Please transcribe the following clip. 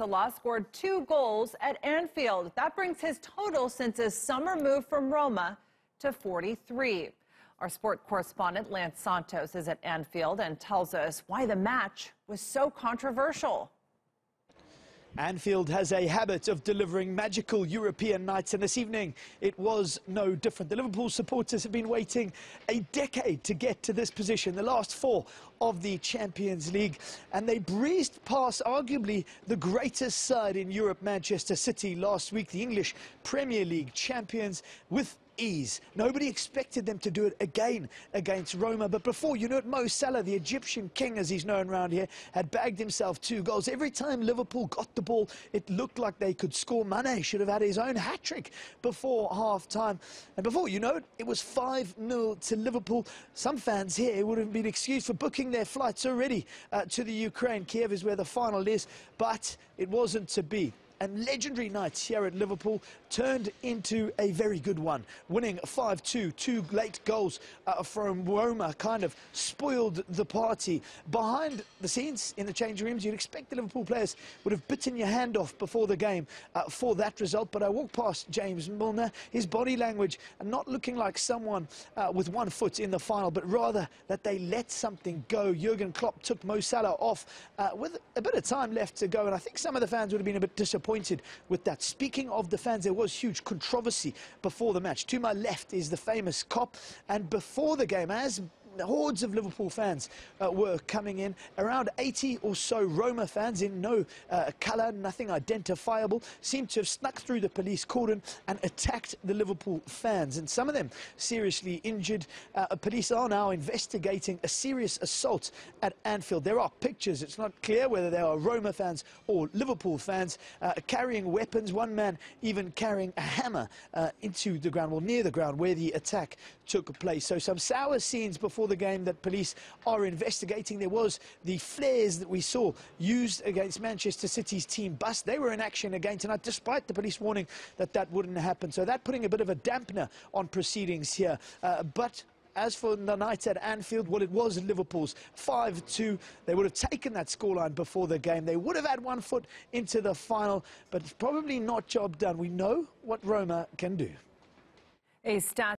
Salah scored 2 goals at Anfield. That brings his total since his summer move from Roma to 43. Our sport correspondent Lance Santos is at Anfield and tells us why the match was so controversial. Anfield has a habit of delivering magical European nights, and this evening it was no different. The Liverpool supporters have been waiting a decade to get to this position, the last 4 of the Champions League, and they breezed past arguably the greatest side in Europe, Manchester City, last week, the English Premier League champions, with ease. Nobody expected them to do it again against Roma, but before you know it, Mo Salah, the Egyptian king as he's known around here, had bagged himself 2 goals. Every time Liverpool got the ball, it looked like they could score. Mane should have had his own hat-trick before half-time, and before you know it, it was 5-0 to Liverpool. Some fans here would have been excused for booking their flights already to the Ukraine. Kiev is where the final is, but it wasn't to be. And legendary nights here at Liverpool turned into a very good one, winning 5-2. 2 late goals from Roma kind of spoiled the party. Behind the scenes in the changing rooms, you'd expect the Liverpool players would have bitten your hand off before the game for that result. But I walked past James Milner, his body language not looking like someone with one foot in the final, but rather that they let something go. Jurgen Klopp took Mo Salah off with a bit of time left to go, and I think some of the fans would have been a bit disappointed with that. Speaking of the fans, there was huge controversy before the match. To my left is the famous cop, and before the game, as hordes of Liverpool fans were coming in, around 80 or so Roma fans in no colour, nothing identifiable, seemed to have snuck through the police cordon and attacked the Liverpool fans, and some of them seriously injured. Police are now investigating a serious assault at Anfield. There are pictures. It's not clear whether they are Roma fans or Liverpool fans carrying weapons, one man even carrying a hammer into the ground, well, near the ground where the attack took place. So some sour scenes before the game that police are investigating. There was the flares that we saw used against Manchester City's team bus. They were in action again tonight, despite the police warning that that wouldn't happen. So that putting a bit of a dampener on proceedings here. But as for the night at Anfield, well, it was Liverpool's 5-2. They would have taken that scoreline before the game. They would have had one foot into the final, but it's probably not job done. We know what Roma can do. A stat